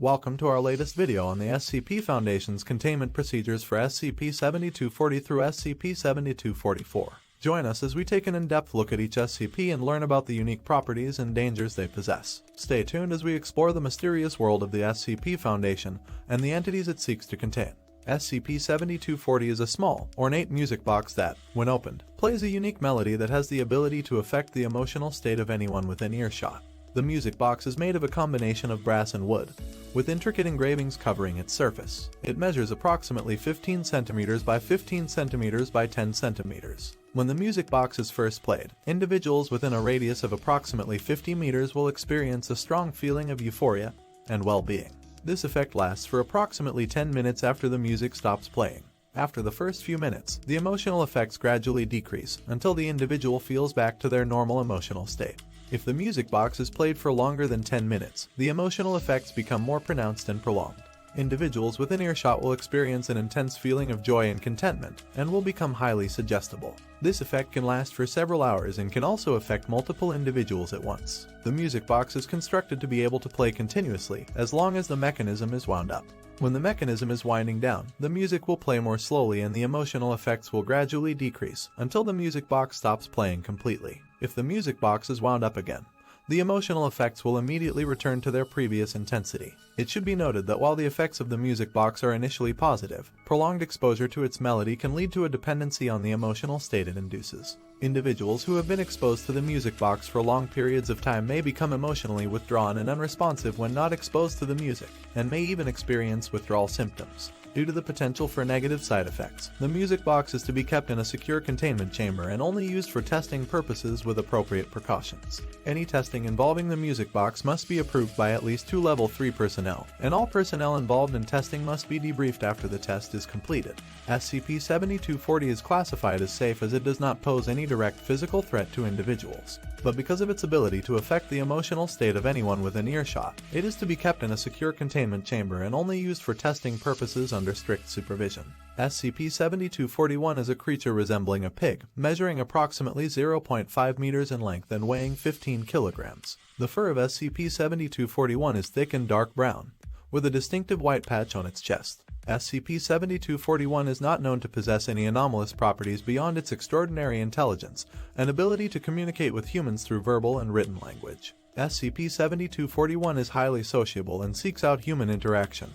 Welcome to our latest video on the SCP Foundation's containment procedures for SCP-7240 through SCP-7244. Join us as we take an in-depth look at each SCP and learn about the unique properties and dangers they possess. Stay tuned as we explore the mysterious world of the SCP Foundation and the entities it seeks to contain. SCP-7240 is a small, ornate music box that, when opened, plays a unique melody that has the ability to affect the emotional state of anyone within earshot. The music box is made of a combination of brass and wood, with intricate engravings covering its surface. It measures approximately 15 cm by 15 cm by 10 cm. When the music box is first played, individuals within a radius of approximately 50 meters will experience a strong feeling of euphoria and well-being. This effect lasts for approximately 10 minutes after the music stops playing. After the first few minutes, the emotional effects gradually decrease until the individual feels back to their normal emotional state. If the music box is played for longer than 10 minutes, the emotional effects become more pronounced and prolonged. Individuals within earshot will experience an intense feeling of joy and contentment, and will become highly suggestible. This effect can last for several hours and can also affect multiple individuals at once. The music box is constructed to be able to play continuously as long as the mechanism is wound up. When the mechanism is winding down, the music will play more slowly and the emotional effects will gradually decrease until the music box stops playing completely. If the music box is wound up again, the emotional effects will immediately return to their previous intensity. It should be noted that while the effects of the music box are initially positive, prolonged exposure to its melody can lead to a dependency on the emotional state it induces. Individuals who have been exposed to the music box for long periods of time may become emotionally withdrawn and unresponsive when not exposed to the music, and may even experience withdrawal symptoms. Due to the potential for negative side effects, the music box is to be kept in a secure containment chamber and only used for testing purposes with appropriate precautions. Any testing involving the music box must be approved by at least 2 Level 3 personnel, and all personnel involved in testing must be debriefed after the test is completed. SCP-7240 is classified as safe as it does not pose any direct physical threat to individuals, but because of its ability to affect the emotional state of anyone within earshot, it is to be kept in a secure containment chamber and only used for testing purposes under strict supervision. SCP-7241 is a creature resembling a pig, measuring approximately 0.5 meters in length and weighing 15 kilograms. The fur of SCP-7241 is thick and dark brown, with a distinctive white patch on its chest. SCP-7241 is not known to possess any anomalous properties beyond its extraordinary intelligence and ability to communicate with humans through verbal and written language. SCP-7241 is highly sociable and seeks out human interaction,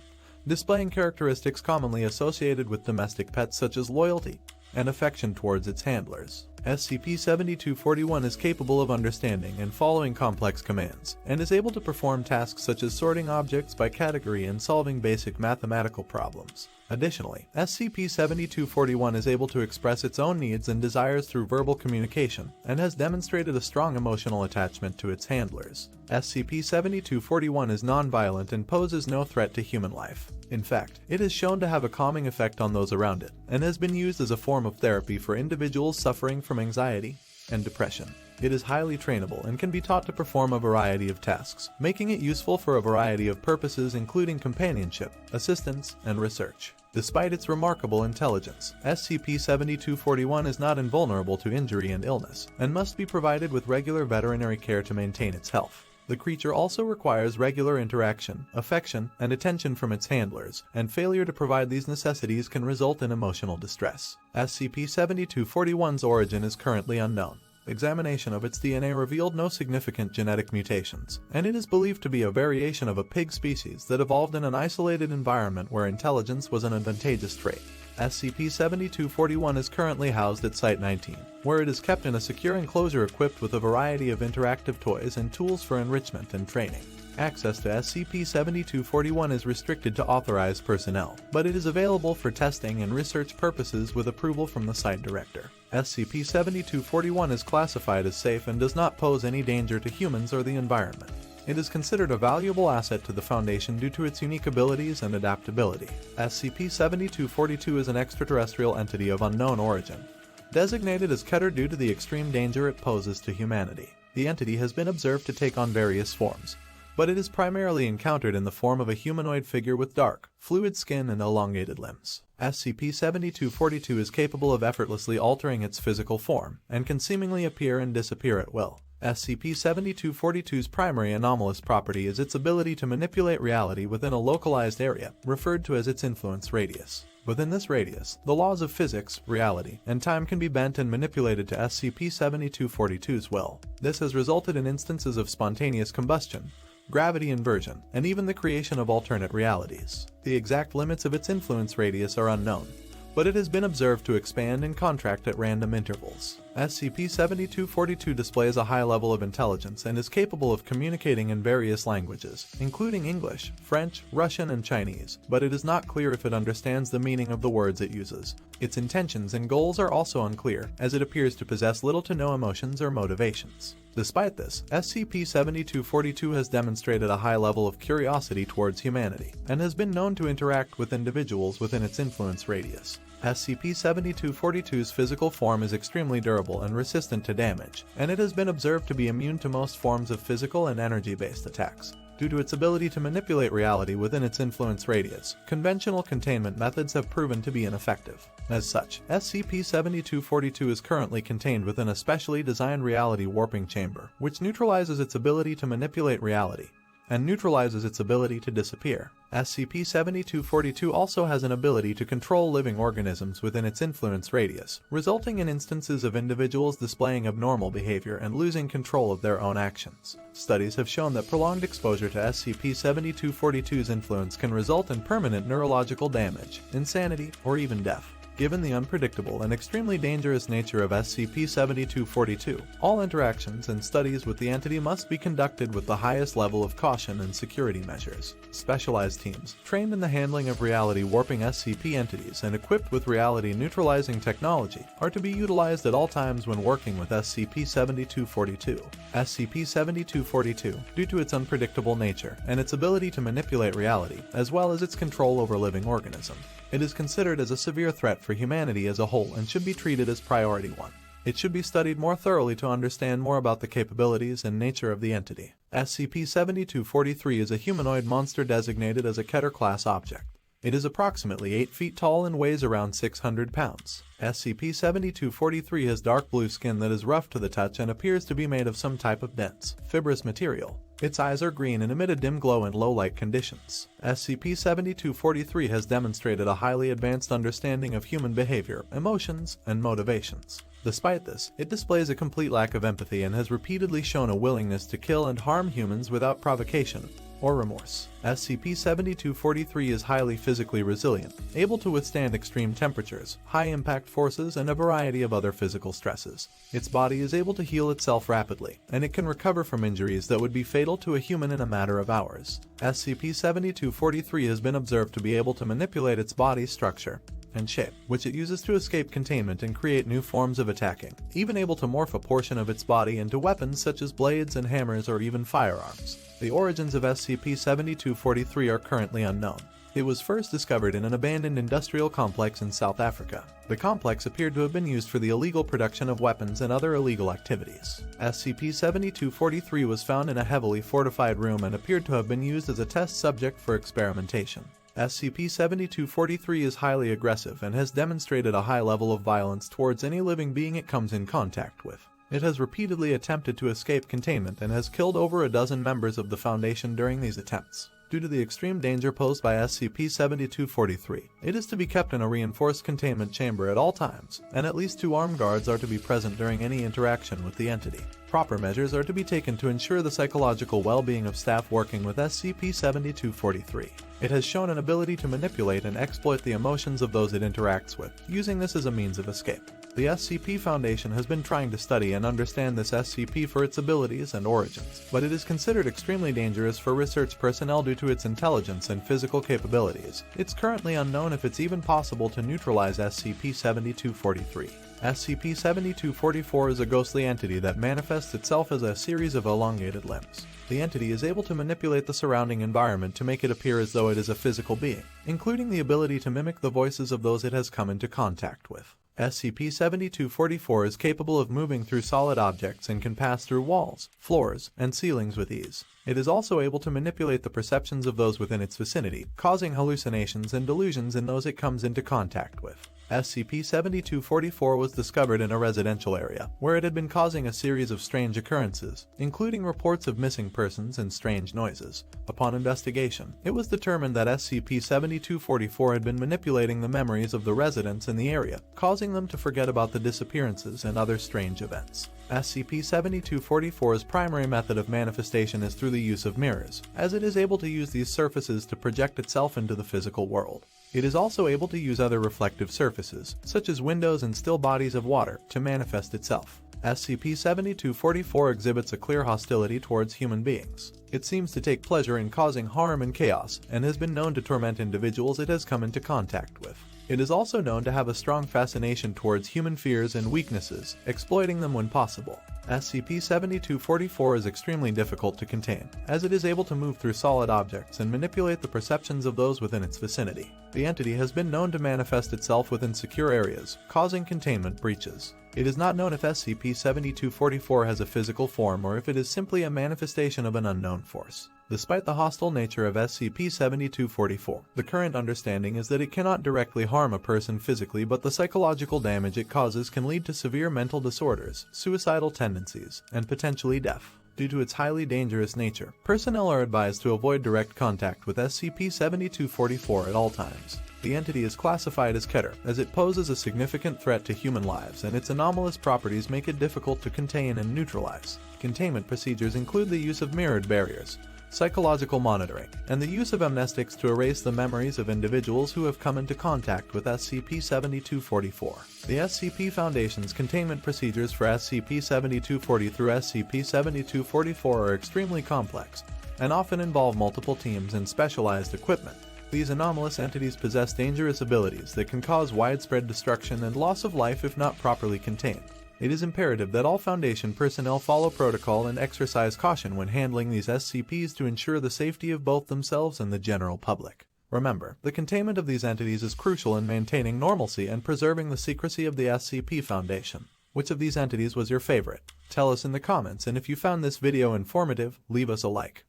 displaying characteristics commonly associated with domestic pets such as loyalty and affection towards its handlers. SCP-7241 is capable of understanding and following complex commands, and is able to perform tasks such as sorting objects by category and solving basic mathematical problems. Additionally, SCP-7241 is able to express its own needs and desires through verbal communication, and has demonstrated a strong emotional attachment to its handlers. SCP-7241 is non-violent and poses no threat to human life. In fact, it is shown to have a calming effect on those around it, and has been used as a form of therapy for individuals suffering from anxiety and depression. It is highly trainable and can be taught to perform a variety of tasks, making it useful for a variety of purposes including companionship, assistance, and research. Despite its remarkable intelligence, SCP-7241 is not invulnerable to injury and illness, and must be provided with regular veterinary care to maintain its health. The creature also requires regular interaction, affection, and attention from its handlers, and failure to provide these necessities can result in emotional distress. SCP-7241's origin is currently unknown. Examination of its DNA revealed no significant genetic mutations, and it is believed to be a variation of a pig species that evolved in an isolated environment where intelligence was an advantageous trait. SCP-7241 is currently housed at Site-19, where it is kept in a secure enclosure equipped with a variety of interactive toys and tools for enrichment and training. Access to SCP-7241 is restricted to authorized personnel, but it is available for testing and research purposes with approval from the site director. SCP-7241 is classified as safe and does not pose any danger to humans or the environment. It is considered a valuable asset to the Foundation due to its unique abilities and adaptability. SCP-7242 is an extraterrestrial entity of unknown origin, designated as Keter due to the extreme danger it poses to humanity. The entity has been observed to take on various forms, but it is primarily encountered in the form of a humanoid figure with dark, fluid skin and elongated limbs. SCP-7242 is capable of effortlessly altering its physical form, and can seemingly appear and disappear at will. SCP-7242's primary anomalous property is its ability to manipulate reality within a localized area, referred to as its influence radius. Within this radius, the laws of physics, reality, and time can be bent and manipulated to SCP-7242's will. This has resulted in instances of spontaneous combustion, gravity inversion, and even the creation of alternate realities. The exact limits of its influence radius are unknown, but it has been observed to expand and contract at random intervals. SCP-7242 displays a high level of intelligence and is capable of communicating in various languages, including English, French, Russian, and Chinese, but it is not clear if it understands the meaning of the words it uses. Its intentions and goals are also unclear, as it appears to possess little to no emotions or motivations. Despite this, SCP-7242 has demonstrated a high level of curiosity towards humanity, and has been known to interact with individuals within its influence radius. SCP-7242's physical form is extremely durable and resistant to damage, and it has been observed to be immune to most forms of physical and energy-based attacks. Due to its ability to manipulate reality within its influence radius, conventional containment methods have proven to be ineffective. As such, SCP-7242 is currently contained within a specially designed reality warping chamber, which neutralizes its ability to manipulate reality, and neutralizes its ability to disappear. SCP-7242 also has an ability to control living organisms within its influence radius, resulting in instances of individuals displaying abnormal behavior and losing control of their own actions. Studies have shown that prolonged exposure to SCP-7242's influence can result in permanent neurological damage, insanity, or even death. Given the unpredictable and extremely dangerous nature of SCP-7242, all interactions and studies with the entity must be conducted with the highest level of caution and security measures. Specialized teams, trained in the handling of reality warping SCP entities and equipped with reality neutralizing technology, are to be utilized at all times when working with SCP-7242. SCP-7242, due to its unpredictable nature and its ability to manipulate reality, as well as its control over living organisms, it is considered as a severe threat for humanity as a whole and should be treated as priority 1. It should be studied more thoroughly to understand more about the capabilities and nature of the entity. SCP-7243 is a humanoid monster designated as a Keter-class object. It is approximately 8 feet tall and weighs around 600 pounds. SCP-7243 has dark blue skin that is rough to the touch and appears to be made of some type of dense, fibrous material. Its eyes are green and emit a dim glow in low-light conditions. SCP-7243 has demonstrated a highly advanced understanding of human behavior, emotions, and motivations. Despite this, it displays a complete lack of empathy and has repeatedly shown a willingness to kill and harm humans without provocation or remorse. SCP-7243 is highly physically resilient, able to withstand extreme temperatures, high impact forces, and a variety of other physical stresses. Its body is able to heal itself rapidly, and it can recover from injuries that would be fatal to a human in a matter of hours. SCP-7243 has been observed to be able to manipulate its body structure and shape, which it uses to escape containment and create new forms of attacking, even able to morph a portion of its body into weapons such as blades and hammers or even firearms. The origins of SCP-7243 are currently unknown. It was first discovered in an abandoned industrial complex in South Africa. The complex appeared to have been used for the illegal production of weapons and other illegal activities. SCP-7243 was found in a heavily fortified room and appeared to have been used as a test subject for experimentation. SCP-7243 is highly aggressive and has demonstrated a high level of violence towards any living being it comes in contact with. It has repeatedly attempted to escape containment and has killed over a dozen members of the Foundation during these attempts. Due to the extreme danger posed by SCP-7243, it is to be kept in a reinforced containment chamber at all times, and at least 2 armed guards are to be present during any interaction with the entity. Proper measures are to be taken to ensure the psychological well-being of staff working with SCP-7243. It has shown an ability to manipulate and exploit the emotions of those it interacts with, using this as a means of escape. The SCP Foundation has been trying to study and understand this SCP for its abilities and origins, but it is considered extremely dangerous for research personnel due to its intelligence and physical capabilities. It's currently unknown if it's even possible to neutralize SCP-7243. SCP-7244 is a ghostly entity that manifests itself as a series of elongated limbs. The entity is able to manipulate the surrounding environment to make it appear as though it is a physical being, including the ability to mimic the voices of those it has come into contact with. SCP-7244 is capable of moving through solid objects and can pass through walls, floors, and ceilings with ease. It is also able to manipulate the perceptions of those within its vicinity, causing hallucinations and delusions in those it comes into contact with. SCP-7244 was discovered in a residential area, where it had been causing a series of strange occurrences, including reports of missing persons and strange noises. Upon investigation, it was determined that SCP-7244 had been manipulating the memories of the residents in the area, causing them to forget about the disappearances and other strange events. SCP-7244's primary method of manifestation is through the use of mirrors, as it is able to use these surfaces to project itself into the physical world. It is also able to use other reflective surfaces, such as windows and still bodies of water, to manifest itself. SCP-7244 exhibits a clear hostility towards human beings. It seems to take pleasure in causing harm and chaos, and has been known to torment individuals it has come into contact with. It is also known to have a strong fascination towards human fears and weaknesses, exploiting them when possible. SCP-7244 is extremely difficult to contain, as it is able to move through solid objects and manipulate the perceptions of those within its vicinity. The entity has been known to manifest itself within secure areas, causing containment breaches. It is not known if SCP-7244 has a physical form or if it is simply a manifestation of an unknown force. Despite the hostile nature of SCP-7244, the current understanding is that it cannot directly harm a person physically, but the psychological damage it causes can lead to severe mental disorders, suicidal tendencies, and potentially death. Due to its highly dangerous nature, personnel are advised to avoid direct contact with SCP-7244 at all times. The entity is classified as Keter, as it poses a significant threat to human lives, and its anomalous properties make it difficult to contain and neutralize. Containment procedures include the use of mirrored barriers, psychological monitoring, and the use of amnestics to erase the memories of individuals who have come into contact with SCP-7244. The SCP Foundation's containment procedures for SCP-7240 through SCP-7244 are extremely complex, and often involve multiple teams and specialized equipment. These anomalous entities possess dangerous abilities that can cause widespread destruction and loss of life if not properly contained. It is imperative that all Foundation personnel follow protocol and exercise caution when handling these SCPs to ensure the safety of both themselves and the general public. Remember, the containment of these entities is crucial in maintaining normalcy and preserving the secrecy of the SCP Foundation. Which of these entities was your favorite? Tell us in the comments, and if you found this video informative, leave us a like.